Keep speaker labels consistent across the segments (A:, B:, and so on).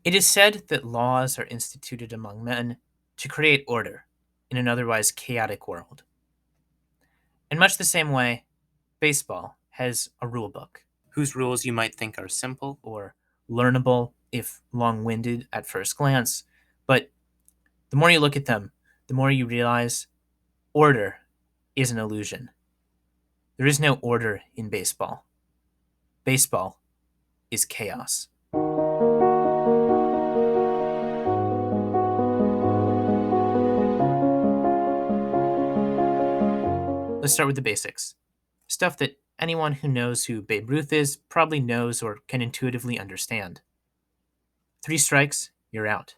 A: It is said that laws are instituted among men to create order in an otherwise chaotic world. In much the same way, baseball has a rule book, whose rules you might think are simple or learnable if long winded at first glance, but the more you look at them, the more you realize order is an illusion. There is no order in baseball. Baseball is chaos. Let's start with the basics. Stuff that anyone who knows who Babe Ruth is probably knows or can intuitively understand. 3 strikes, you're out.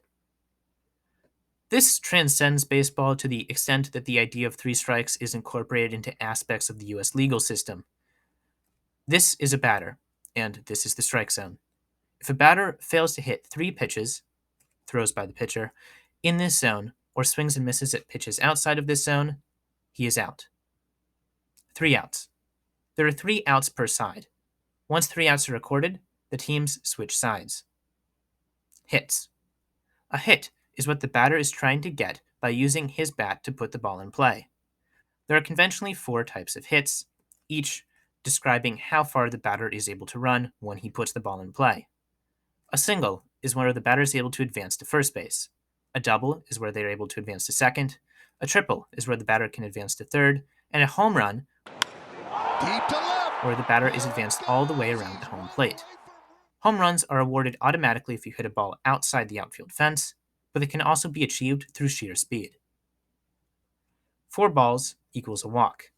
A: This transcends baseball to the extent that the idea of 3 strikes is incorporated into aspects of the US legal system. This is a batter, and this is the strike zone. If a batter fails to hit 3 pitches, throws by the pitcher, in this zone, or swings and misses at pitches outside of this zone, he is out. 3 outs. There are 3 outs per side. Once 3 outs are recorded, the teams switch sides. Hits. A hit is what the batter is trying to get by using his bat to put the ball in play. There are conventionally 4 types of hits, each describing how far the batter is able to run when he puts the ball in play. A single is where the batter is able to advance to first base. A double is where they are able to advance to second. A triple is where the batter can advance to third. And a home run, deep to left, where the batter is advanced all the way around the home plate. Home runs are awarded automatically if you hit a ball outside the outfield fence, but they can also be achieved through sheer speed. 4 balls equals a walk.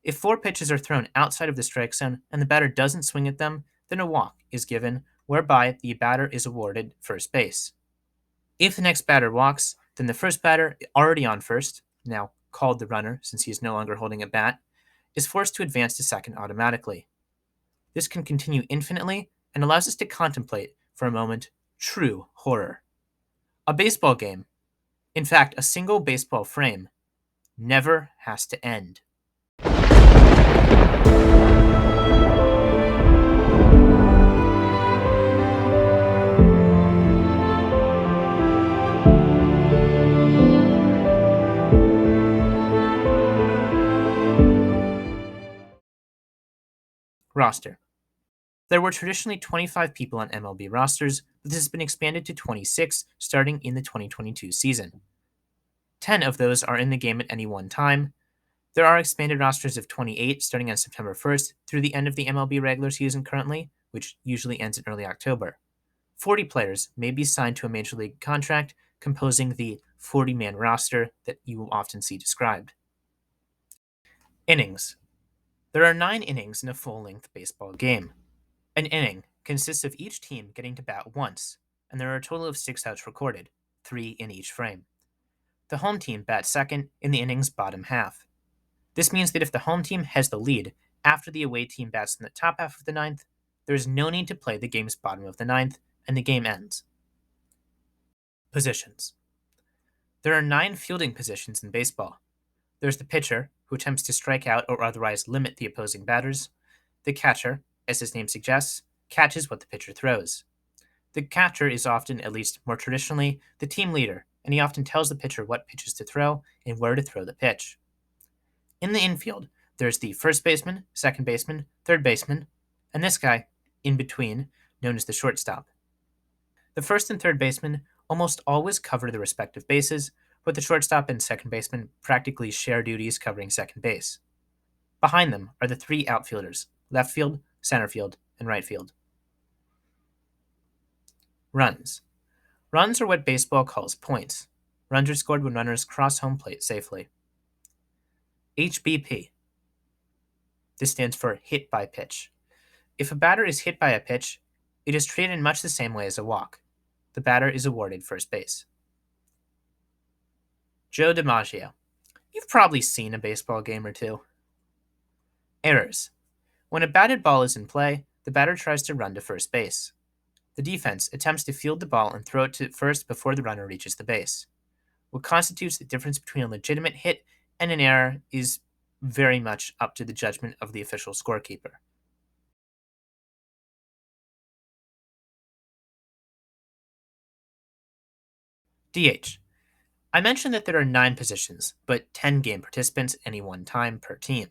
A: If 4 pitches are thrown outside of the strike zone and the batter doesn't swing at them, then a walk is given, whereby the batter is awarded first base. If the next batter walks, then the first batter, already on first, now called the runner since he is no longer holding a bat, is forced to advance to second automatically. This can continue infinitely and allows us to contemplate, for a moment, true horror. A baseball game, in fact, a single baseball frame, never has to end. Roster. There were traditionally 25 people on MLB rosters, but this has been expanded to 26 starting in the 2022 season. 10 of those are in the game at any one time. There are expanded rosters of 28 starting on September 1st through the end of the MLB regular season currently, which usually ends in early October. 40 players may be signed to a major league contract, composing the 40-man roster that you will often see described. Innings. There are 9 innings in a full-length baseball game. An inning consists of each team getting to bat once, and there are a total of 6 outs recorded, 3 in each frame. The home team bats second in the inning's bottom half. This means that if the home team has the lead after the away team bats in the top half of the ninth, there is no need to play the game's bottom of the ninth, and the game ends. Positions. There are 9 fielding positions in baseball. There's the pitcher, who attempts to strike out or otherwise limit the opposing batters. The catcher, as his name suggests, catches what the pitcher throws. The catcher is often, at least more traditionally, the team leader, and he often tells the pitcher what pitches to throw and where to throw the pitch. In the infield, there's the first baseman, second baseman, third baseman, and this guy, in between, known as the shortstop. The first and third baseman almost always cover the respective bases, but the shortstop and second baseman practically share duties covering second base. Behind them are the 3 outfielders, left field, center field, and right field. Runs. Runs are what baseball calls points. Runs are scored when runners cross home plate safely. HBP. This stands for hit by pitch. If a batter is hit by a pitch, it is treated in much the same way as a walk. The batter is awarded first base. Joe DiMaggio. You've probably seen a baseball game or two. Errors. When a batted ball is in play, the batter tries to run to first base. The defense attempts to field the ball and throw it to first before the runner reaches the base. What constitutes the difference between a legitimate hit and an error is very much up to the judgment of the official scorekeeper. DH. I mentioned that there are 9 positions, but 10 game participants at any one time per team.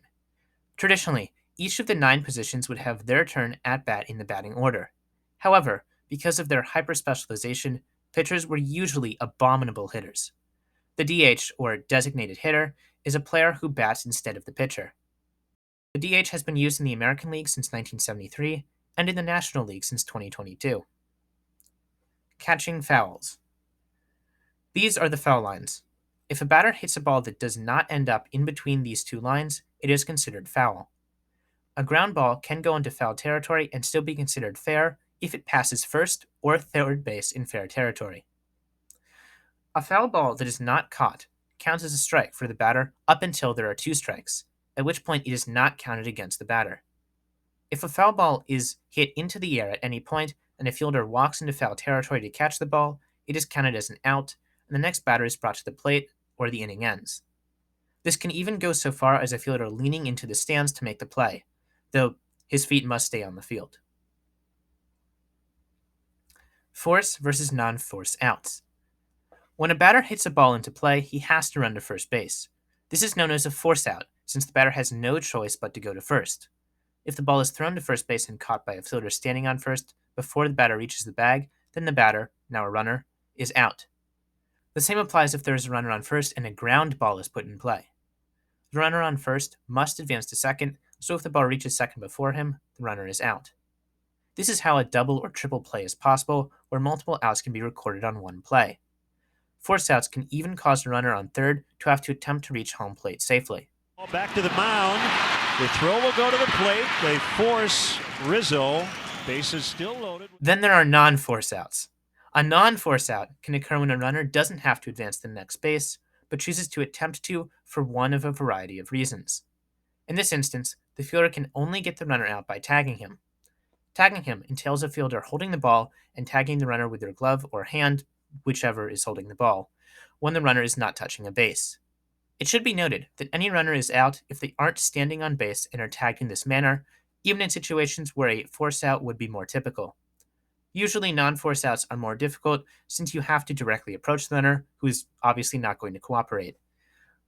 A: Traditionally, each of the 9 positions would have their turn at bat in the batting order. However, because of their hyper-specialization, pitchers were usually abominable hitters. The DH, or designated hitter, is a player who bats instead of the pitcher. The DH has been used in the American League since 1973 and in the National League since 2022. Catching fouls. These are the foul lines. If a batter hits a ball that does not end up in between these two lines, it is considered foul. A ground ball can go into foul territory and still be considered fair if it passes first or third base in fair territory. A foul ball that is not caught counts as a strike for the batter up until there are 2 strikes, at which point it is not counted against the batter. If a foul ball is hit into the air at any point and a fielder walks into foul territory to catch the ball, it is counted as an out, and the next batter is brought to the plate or the inning ends. This can even go so far as a fielder leaning into the stands to make the play, though his feet must stay on the field. Force versus non-force outs. When a batter hits a ball into play, he has to run to first base. This is known as a force out, since the batter has no choice but to go to first. If the ball is thrown to first base and caught by a fielder standing on first before the batter reaches the bag, then the batter, now a runner, is out. The same applies if there is a runner on first and a ground ball is put in play. The runner on first must advance to second, so if the ball reaches second before him, the runner is out. This is how a double or triple play is possible, where multiple outs can be recorded on one play. Force outs can even cause a runner on third to have to attempt to reach home plate safely.
B: Back to the mound. The throw will go to the plate. They force Rizzo. Bases still loaded.
A: Then there are non-force outs. A non-force out can occur when a runner doesn't have to advance to the next base, but chooses to attempt to for one of a variety of reasons. In this instance, the fielder can only get the runner out by tagging him. Tagging him entails a fielder holding the ball and tagging the runner with their glove or hand, whichever is holding the ball, when the runner is not touching a base. It should be noted that any runner is out if they aren't standing on base and are tagged in this manner, even in situations where a force out would be more typical. Usually, non-force outs are more difficult since you have to directly approach the runner, who is obviously not going to cooperate.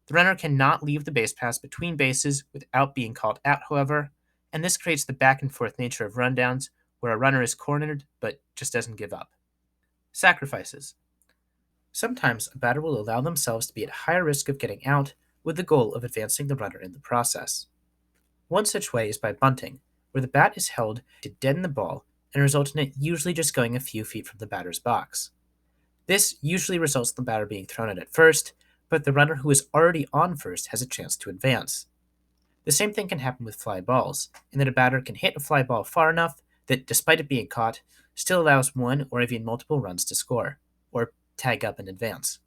A: The runner cannot leave the base paths between bases without being called out, however, and this creates the back and forth nature of rundowns, where a runner is cornered but just doesn't give up. Sacrifices. Sometimes a batter will allow themselves to be at higher risk of getting out with the goal of advancing the runner in the process. One such way is by bunting, where the bat is held to deaden the ball and result in it usually just going a few feet from the batter's box. This usually results in the batter being thrown out at first, but the runner who is already on first has a chance to advance. The same thing can happen with fly balls, in that a batter can hit a fly ball far enough that, despite it being caught, still allows one or even multiple runs to score, or tag up and advance.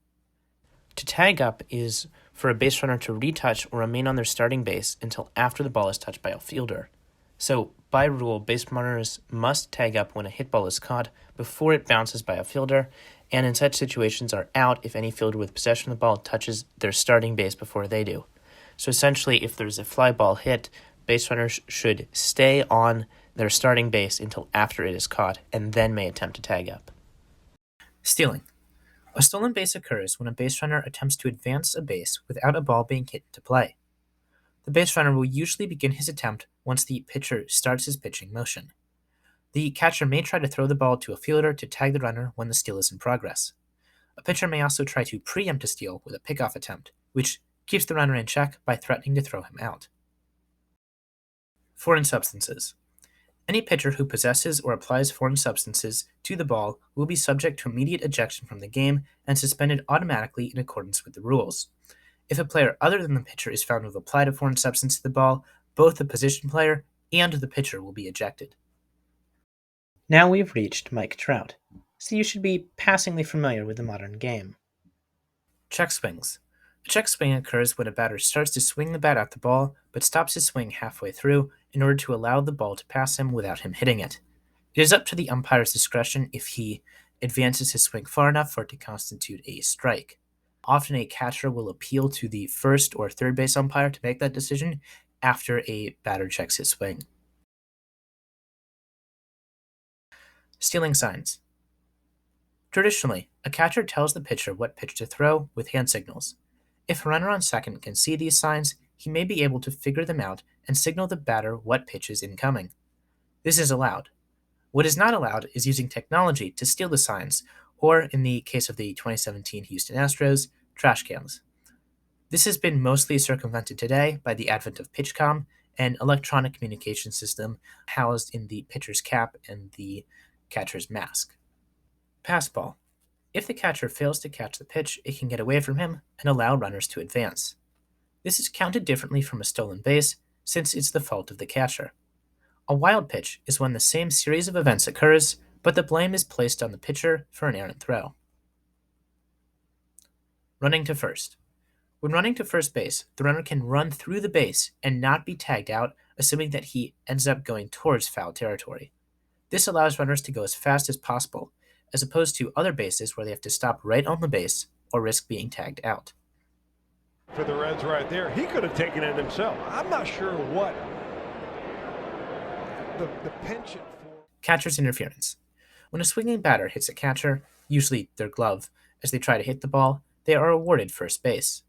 A: To tag up is for a base runner to retouch or remain on their starting base until after the ball is touched by a fielder. So, by rule, base runners must tag up when a hit ball is caught before it bounces by a fielder, and in such situations are out if any fielder with possession of the ball touches their starting base before they do. So essentially, if there's a fly ball hit, base runners should stay on their starting base until after it is caught, and then may attempt to tag up. Stealing. A stolen base occurs when a base runner attempts to advance a base without a ball being hit into play. The base runner will usually begin his attempt once the pitcher starts his pitching motion. The catcher may try to throw the ball to a fielder to tag the runner when the steal is in progress. A pitcher may also try to preempt a steal with a pickoff attempt, which keeps the runner in check by threatening to throw him out. Foreign substances. Any pitcher who possesses or applies foreign substances to the ball will be subject to immediate ejection from the game and suspended automatically in accordance with the rules. If a player other than the pitcher is found to have applied a foreign substance to the ball, both the position player and the pitcher will be ejected. Now we've reached Mike Trout, so you should be passingly familiar with the modern game. Check swings. A check swing occurs when a batter starts to swing the bat at the ball, but stops his swing halfway through in order to allow the ball to pass him without him hitting it. It is up to the umpire's discretion if he advances his swing far enough for it to constitute a strike. Often a catcher will appeal to the first or third base umpire to make that decision after a batter checks his swing. Stealing signs. Traditionally, a catcher tells the pitcher what pitch to throw with hand signals. If a runner on second can see these signs, he may be able to figure them out and signal the batter what pitch is incoming. This is allowed. What is not allowed is using technology to steal the signs, or in the case of the 2017 Houston Astros, trash cans. This has been mostly circumvented today by the advent of PitchCom, an electronic communication system housed in the pitcher's cap and the catcher's mask. Pass ball. If the catcher fails to catch the pitch, it can get away from him and allow runners to advance. This is counted differently from a stolen base, since it's the fault of the catcher. A wild pitch is when the same series of events occurs, but the blame is placed on the pitcher for an errant throw. Running to first. When running to first base, the runner can run through the base and not be tagged out, assuming that he ends up going towards foul territory. This allows runners to go as fast as possible, as opposed to other bases where they have to stop right on the base or risk being tagged out.
B: For the Reds right there, he could have taken it himself. I'm not sure what the penchant for.
A: Catcher's interference. When a swinging batter hits a catcher, usually their glove, as they try to hit the ball, they are awarded first base.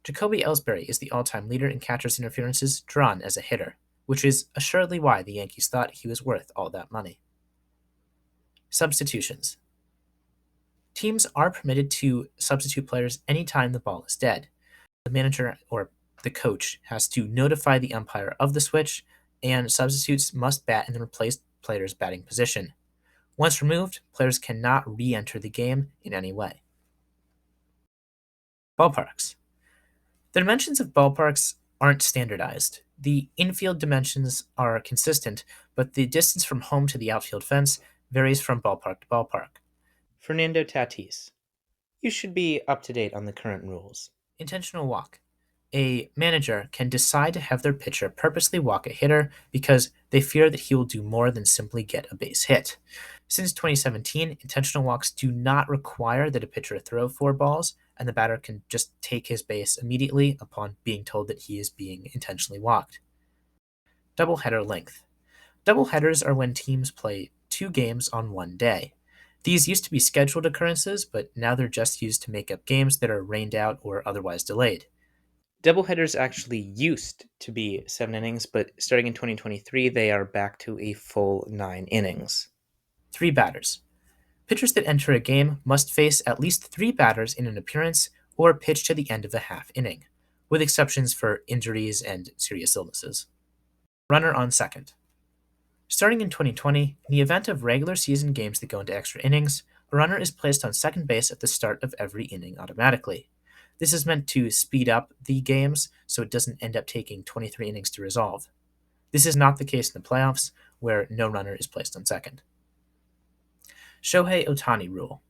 A: Jacoby Ellsbury is the all-time leader in catcher's interferences drawn as a hitter, which is assuredly why the Yankees thought he was worth all that money. Substitutions. Teams are permitted to substitute players anytime the ball is dead. The manager or the coach has to notify the umpire of the switch, and substitutes must bat in the replaced player's batting position. Once removed, players cannot re-enter the game in any way. Ballparks. The dimensions of ballparks aren't standardized. The infield dimensions are consistent, but the distance from home to the outfield fence varies from ballpark to ballpark. Fernando Tatis. You should be up to date on the current rules. Intentional walk. A manager can decide to have their pitcher purposely walk a hitter because they fear that he will do more than simply get a base hit. Since 2017, intentional walks do not require that a pitcher throw 4 balls, and the batter can just take his base immediately upon being told that he is being intentionally walked. Doubleheader length. Doubleheaders are when teams play 2 games on one day. These used to be scheduled occurrences, but now they're just used to make up games that are rained out or otherwise delayed. Doubleheaders actually used to be 7 innings, but starting in 2023, they are back to a full 9 innings. 3 batters. Pitchers that enter a game must face at least 3 batters in an appearance or pitch to the end of the half inning, with exceptions for injuries and serious illnesses. Runner on second. Starting in 2020, in the event of regular season games that go into extra innings, a runner is placed on second base at the start of every inning automatically. This is meant to speed up the games so it doesn't end up taking 23 innings to resolve. This is not the case in the playoffs, where no runner is placed on second. Shohei Ohtani rule.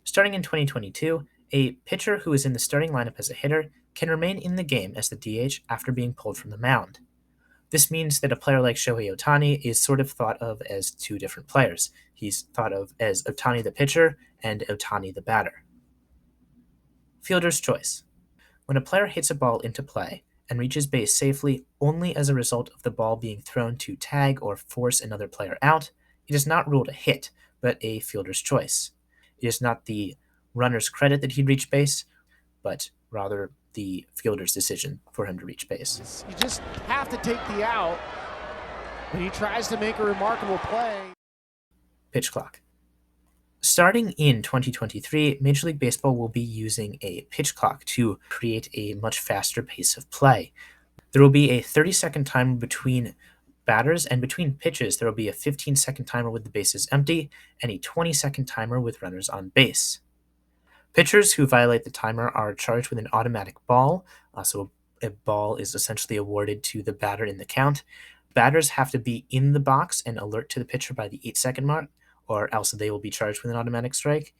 A: Starting in 2022, a pitcher who is in the starting lineup as a hitter can remain in the game as the DH after being pulled from the mound. This means that a player like Shohei Ohtani is sort of thought of as 2 different players. He's thought of as Ohtani the pitcher and Ohtani the batter. Fielder's choice. When a player hits a ball into play and reaches base safely only as a result of the ball being thrown to tag or force another player out, it is not ruled a hit, but a fielder's choice. It is not the runner's credit that he reached base, but rather the fielder's decision for him to reach base.
C: You just have to take the out, but he tries to make a remarkable play.
A: Pitch clock. Starting in 2023, Major League Baseball will be using a pitch clock to create a much faster pace of play. There will be a 30-second timer between batters, and between pitches, there will be a 15-second timer with the bases empty and a 20-second timer with runners on base. Pitchers who violate the timer are charged with an automatic ball, so a ball is essentially awarded to the batter in the count. Batters have to be in the box and alert to the pitcher by the 8-second mark, or else they will be charged with an automatic strike.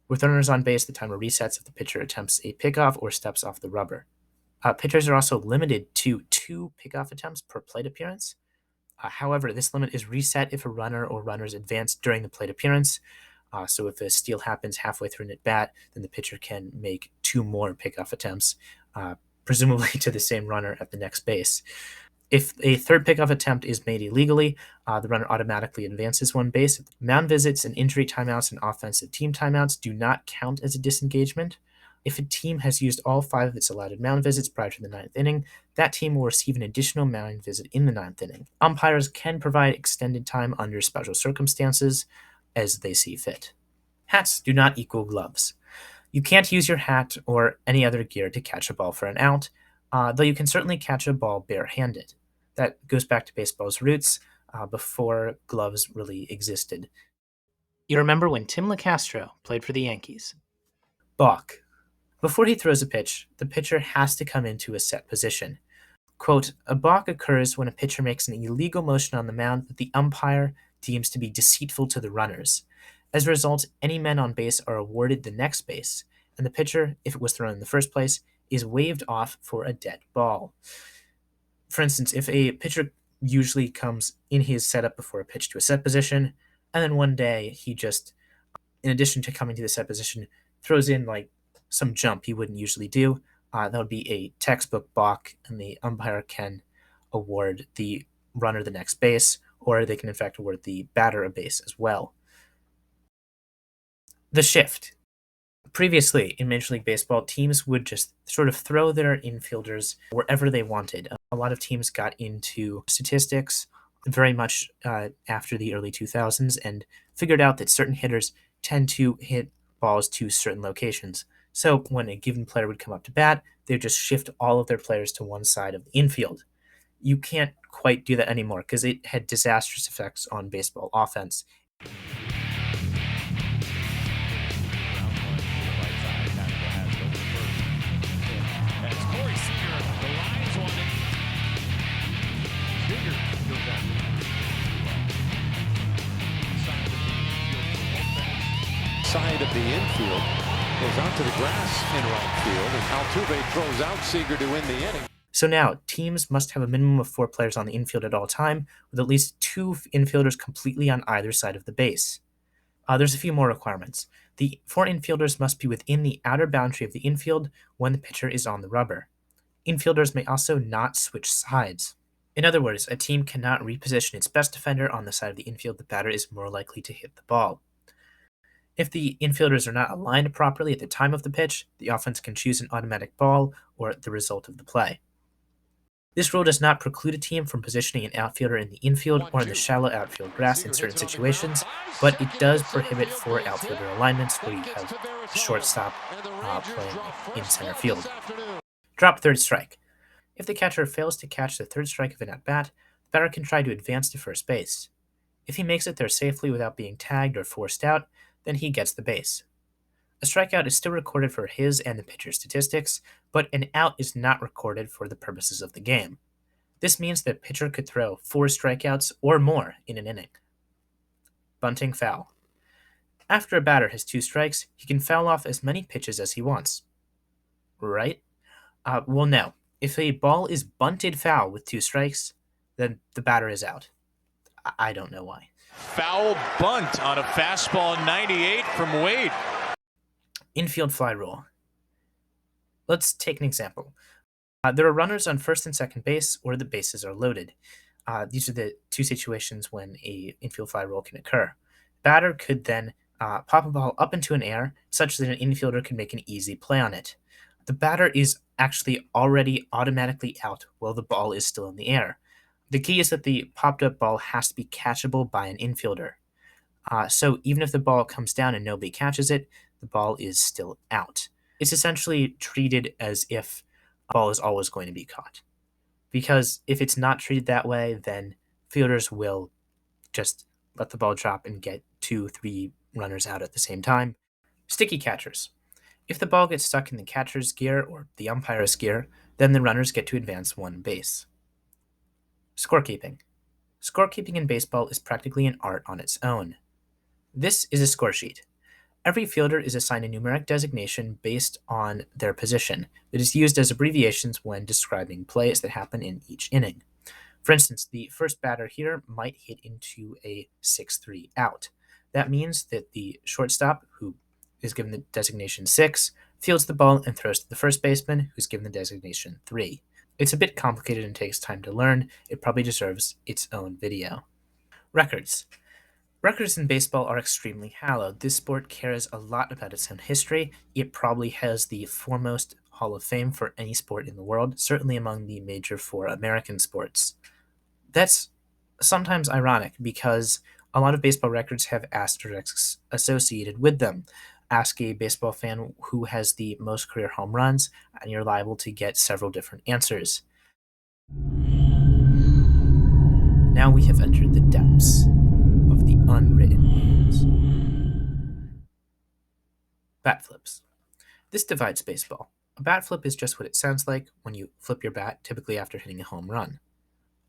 A: With runners on base, the timer resets if the pitcher attempts a pickoff or steps off the rubber. Pitchers are also limited to 2 pickoff attempts per plate appearance. However, this limit is reset if a runner or runners advance during the plate appearance. So if a steal happens halfway through an at-bat, then the pitcher can make 2 more pickoff attempts, presumably to the same runner at the next base. If a third pickoff attempt is made illegally, the runner automatically advances one base. Mound visits and injury timeouts and offensive team timeouts do not count as a disengagement. If a team has used all 5 of its allotted mound visits prior to the 9th inning, that team will receive an additional mound visit in the 9th inning. Umpires can provide extended time under special circumstances as they see fit. Hats do not equal gloves. You can't use your hat or any other gear to catch a ball for an out, though you can certainly catch a ball barehanded. That goes back to baseball's roots before gloves really existed. You remember when Tim LeCastro played for the Yankees? Balk. Before he throws a pitch, the pitcher has to come into a set position. Quote, a balk occurs when a pitcher makes an illegal motion on the mound that the umpire deems to be deceitful to the runners. As a result, any men on base are awarded the next base, and the pitcher, if it was thrown in the first place, is waved off for a dead ball. For instance, if a pitcher usually comes in his setup before a pitch to a set position, and then one day he just, in addition to coming to the set position, throws in like some jump he wouldn't usually do, that would be a textbook balk, and the umpire can award the runner the next base, or they can in fact award the batter a base as well. The shift. Previously, in Major League Baseball, teams would just sort of throw their infielders wherever they wanted. A lot of teams got into statistics very much after the early 2000s and figured out that certain hitters tend to hit balls to certain locations. So when a given player would come up to bat, they would just shift all of their players to one side of the infield. You can't quite do that anymore because it had disastrous effects on baseball offense.
D: Side of the infield goes out to the grass in right field, and Altuve throws out Seager to win the inning.
A: So now, teams must have a minimum of 4 players on the infield at all time, with at least 2 infielders completely on either side of the base. There's a few more requirements. The 4 infielders must be within the outer boundary of the infield when the pitcher is on the rubber. Infielders may also not switch sides. In other words, a team cannot reposition its best defender on the side of the infield the batter is more likely to hit the ball. If the infielders are not aligned properly at the time of the pitch, the offense can choose an automatic ball or the result of the play. This rule does not preclude a team from positioning an outfielder in the infield or in the shallow outfield grass in certain situations, but it does prohibit 4 outfielder alignments where you have a shortstop playing in center field. Drop third strike. If the catcher fails to catch the third strike of an at-bat, the batter can try to advance to first base. If he makes it there safely without being tagged or forced out, then he gets the base. A strikeout is still recorded for his and the pitcher's statistics, but an out is not recorded for the purposes of the game. This means that a pitcher could throw 4 strikeouts or more in an inning. Bunting foul. After a batter has 2 strikes, he can foul off as many pitches as he wants. Right? Well, no. If a ball is bunted foul with 2 strikes, then the batter is out. I don't know why.
E: Foul bunt on a fastball 98 from Wade.
A: Infield fly rule. Let's take an example. There are runners on first and second base, or the bases are loaded. These are the 2 situations when a infield fly rule can occur. Batter could then pop a ball up into an air such that an infielder can make an easy play on it. The batter is actually already automatically out while the ball is still in the air. The key is that the popped-up ball has to be catchable by an infielder. So even if the ball comes down and nobody catches it, the ball is still out. It's essentially treated as if a ball is always going to be caught. Because if it's not treated that way, then fielders will just let the ball drop and get 2, 3 runners out at the same time. Sticky catchers. If the ball gets stuck in the catcher's gear or the umpire's gear, then the runners get to advance 1 base. Scorekeeping. Scorekeeping in baseball is practically an art on its own. This is a score sheet. Every fielder is assigned a numeric designation based on their position that is used as abbreviations when describing plays that happen in each inning. For instance, the first batter here might hit into a 6-3 out. That means that the shortstop, who is given the designation 6, fields the ball and throws to the first baseman, who's given the designation 3. It's a bit complicated and takes time to learn. It probably deserves its own video. Records. Records in baseball are extremely hallowed. This sport cares a lot about its own history. It probably has the foremost Hall of Fame for any sport in the world, certainly among the major four American sports. That's sometimes ironic because a lot of baseball records have asterisks associated with them. Ask a baseball fan who has the most career home runs, and you're liable to get several different answers. Now we have entered the depths of the unwritten rules. Bat flips. This divides baseball. A bat flip is just what it sounds like when you flip your bat, typically after hitting a home run.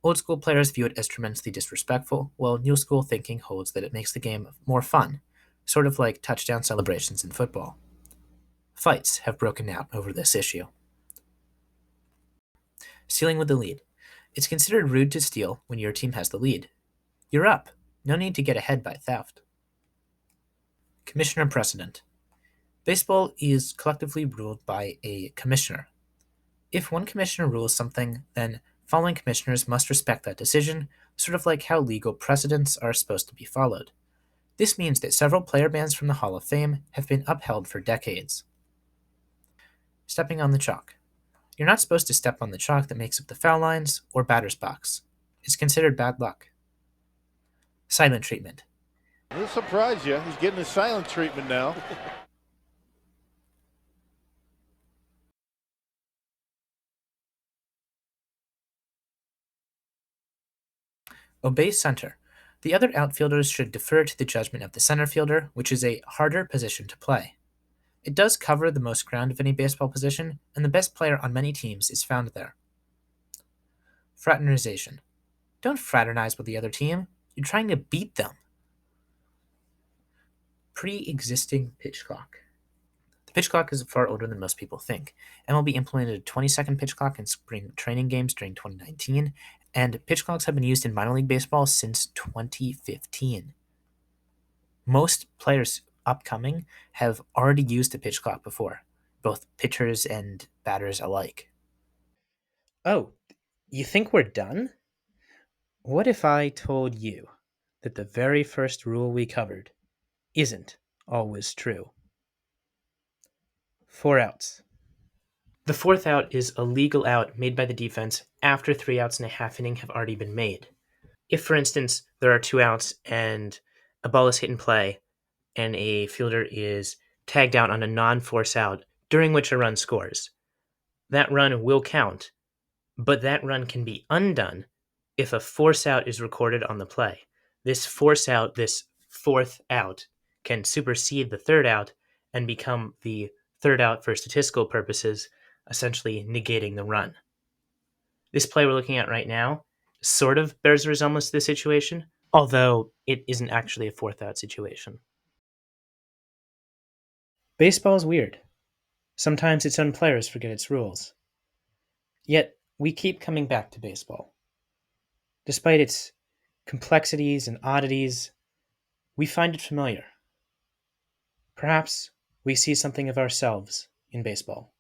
A: Old school players view it as tremendously disrespectful, while new school thinking holds that it makes the game more fun, sort of like touchdown celebrations in football. Fights have broken out over this issue. Stealing with the lead. It's considered rude to steal when your team has the lead. You're up. No need to get ahead by theft. Commissioner precedent. Baseball is collectively ruled by a commissioner. If one commissioner rules something, then following commissioners must respect that decision, sort of like how legal precedents are supposed to be followed. This means that several player bans from the Hall of Fame have been upheld for decades. Stepping on the chalk. You're not supposed to step on the chalk that makes up the foul lines or batter's box. It's considered bad luck. Silent treatment.
F: It'll surprise you. He's getting the silent treatment now.
A: Obey center. The other outfielders should defer to the judgment of the center fielder, which is a harder position to play. It does cover the most ground of any baseball position, and the best player on many teams is found there. Fraternization. Don't fraternize with the other team. You're trying to beat them. Pre-existing pitch clock. The pitch clock is far older than most people think. MLB implemented a 20-second pitch clock in spring training games during 2019, and pitch clocks have been used in minor league baseball since 2015. Most players upcoming have already used a pitch clock before, both pitchers and batters alike. Oh, you think we're done? What if I told you that the very first rule we covered isn't always true? 4 outs. The fourth out is a legal out made by the defense after 3 outs and a half inning have already been made. If, for instance, there are 2 outs and a ball is hit in play and a fielder is tagged out on a non-force out during which a run scores, that run will count, but that run can be undone if a force out is recorded on the play. This force out, this fourth out, can supersede the third out and become the third out for statistical purposes, essentially negating the run. This play we're looking at right now sort of bears a resemblance to this situation, although it isn't actually a fourth out situation. Baseball is weird. Sometimes its own players forget its rules. Yet, we keep coming back to baseball. Despite its complexities and oddities, we find it familiar. Perhaps we see something of ourselves in baseball.